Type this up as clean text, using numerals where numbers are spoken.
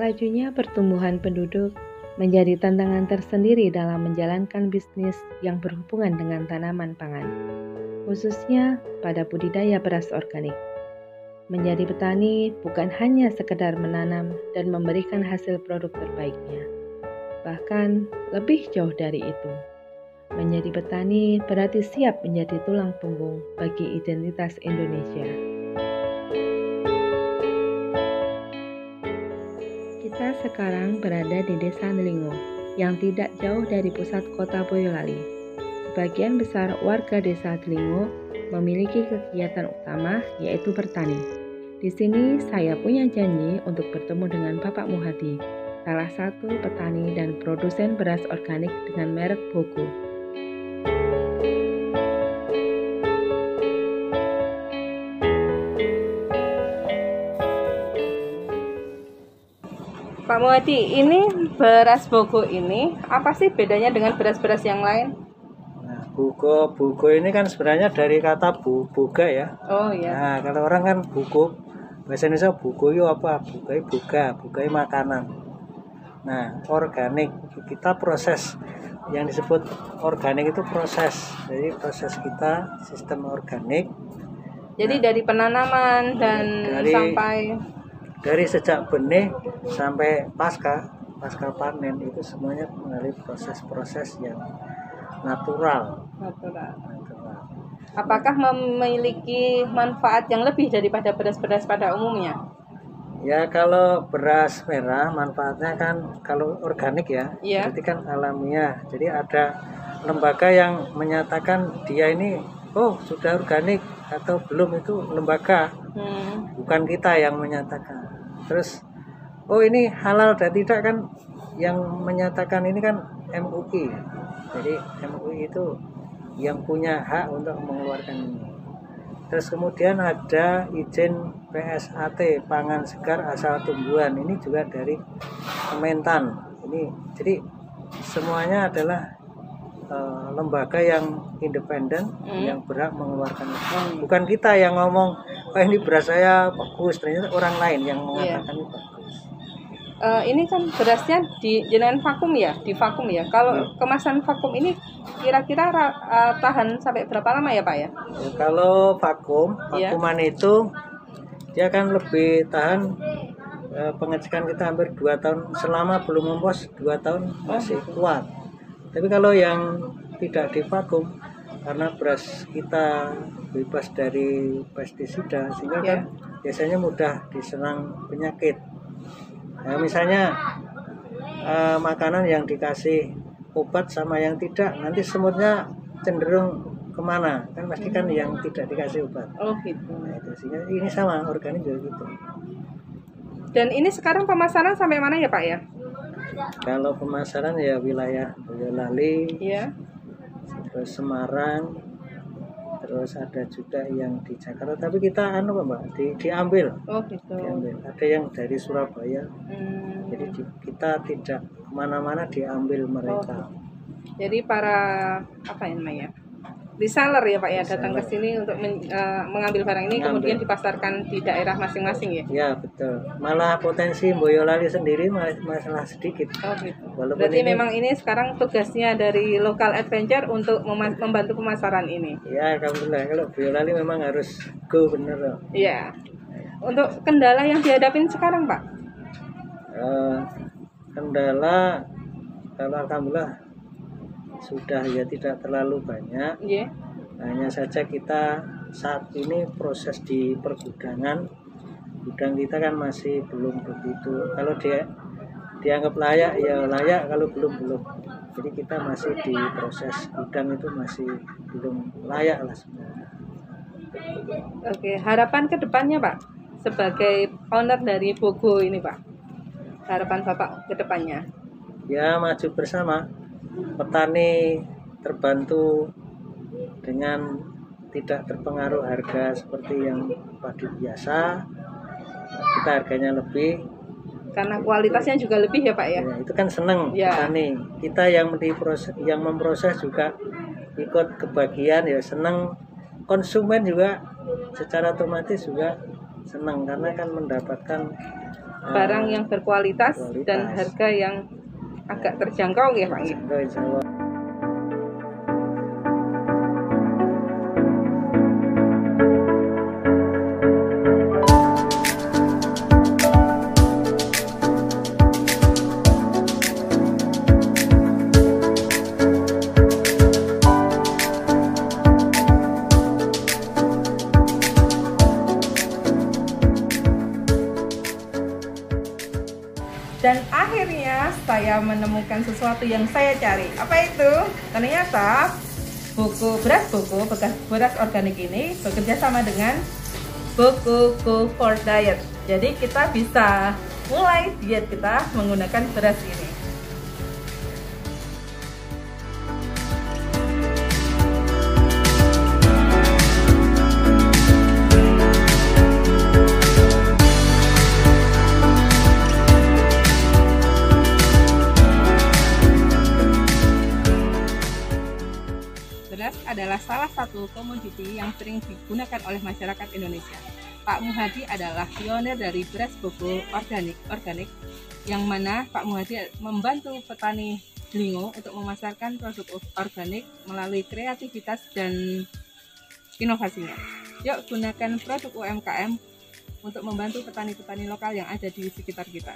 Lajunya pertumbuhan penduduk menjadi tantangan tersendiri dalam menjalankan bisnis yang berhubungan dengan tanaman pangan, khususnya pada budidaya beras organik. Menjadi petani bukan hanya sekedar menanam dan memberikan hasil produk terbaiknya, bahkan lebih jauh dari itu. Menjadi petani berarti siap menjadi tulang punggung bagi identitas Indonesia. Kita sekarang berada di Desa Delingo, yang tidak jauh dari pusat kota Boyolali. Sebagian besar warga Desa Delingo memiliki kegiatan utama yaitu bertani. Di sini saya punya janji untuk bertemu dengan Bapak Muhadi, salah satu petani dan produsen beras organik dengan merek Bogo. Pak Muhadi, ini beras Bogo ini apa sih bedanya dengan beras-beras yang lain? Nah, Bogo ini kan sebenarnya dari kata boga ya. Oh iya. Nah, kalau orang kan Bogo, bahasa Indonesia Bogo itu apa? Boga makanan. Nah, organik kita proses yang disebut organik itu proses. Jadi proses kita sistem organik. Jadi dari penanaman dan dari sejak benih sampai pasca panen itu semuanya melalui proses-proses yang natural. Apakah memiliki manfaat yang lebih daripada beras-beras pada umumnya? Ya, kalau beras merah manfaatnya kan kalau organik ya, berarti kan alamiah. Jadi ada lembaga yang menyatakan dia ini sudah organik atau belum, itu lembaga, bukan kita yang menyatakan. Terus ini halal dan tidak kan yang menyatakan ini kan MUI. Jadi MUI itu yang punya hak untuk mengeluarkan ini. Terus kemudian ada izin PSAT, pangan segar asal tumbuhan, ini juga dari Kementan. Ini jadi semuanya adalah lembaga yang independen yang berhak mengeluarkan itu. Bukan kita yang ngomong ini beras saya bagus, ternyata orang lain yang mengatakan itu bagus. Ini kan berasnya di jenengan vakum ya, di vakum ya. Kalau kemasan vakum ini kira-kira tahan sampai berapa lama ya Pak ya? Kalau vakuman itu dia akan lebih tahan, pengecekan kita hampir 2 tahun, selama belum ngompos 2 tahun masih kuat. Tapi kalau yang tidak divakum, karena beras kita bebas dari pestisida, sehingga kan biasanya mudah diserang penyakit. Nah, misalnya makanan yang dikasih obat sama yang tidak, nanti semutnya cenderung kemana? Kan pasti kan yang tidak dikasih obat. Oh gitu. Nah, itu sehingga ini sama organik juga gitu. Dan ini sekarang pemasaran sampai mana ya Pak ya? Kalau pemasaran ya wilayah Boyolali, terus Semarang, terus ada juga yang di Jakarta. Tapi kita diambil. Oh gitu. Diambil. Ada yang dari Surabaya. Jadi kita tidak kemana-mana, diambil mereka. Jadi para reseller ya Pak ya, datang ke sini untuk mengambil barang ini, kemudian dipasarkan di daerah masing-masing ya? Ya betul. Malah potensi Boyolali sendiri masalah sedikit. Oh gitu. Berarti memang ini sekarang tugasnya dari Local Adventure untuk membantu pemasaran ini? Ya alhamdulillah, kalau Boyolali memang harus go bener. Iya. Untuk kendala yang dihadapin sekarang Pak? Kendala kalau alhamdulillah sudah ya tidak terlalu banyak. Hanya saja kita saat ini proses di pergudangan, gudang kita kan masih belum begitu. Kalau dia dianggap layak ya layak, kalau belum. Jadi kita masih di proses gudang, itu masih belum layak lah sebenarnya. Oke, harapan ke depannya Pak sebagai owner dari Bogo ini Pak, harapan Bapak ke depannya? Ya maju bersama, petani terbantu dengan tidak terpengaruh harga seperti yang padi biasa, kita harganya lebih karena kualitasnya juga lebih ya Pak ya. Itu kan seneng petani, kita yang memproses juga ikut kebagian ya, seneng. Konsumen juga secara otomatis juga senang karena kan mendapatkan barang yang berkualitas dan harga yang agak terjangkau ya Pak. Dan akhirnya saya menemukan sesuatu yang saya cari. Apa itu? Ternyata beras buku bekas beras organik ini bekerja sama dengan Buku Go for Diet. Jadi kita bisa mulai diet kita menggunakan beras ini. Beras adalah salah satu komoditi yang sering digunakan oleh masyarakat Indonesia. Pak Muhadi adalah pionir dari beras buku organik yang mana Pak Muhadi membantu petani Delingo untuk memasarkan produk organik melalui kreativitas dan inovasinya. Yuk gunakan produk UMKM untuk membantu petani-petani lokal yang ada di sekitar kita.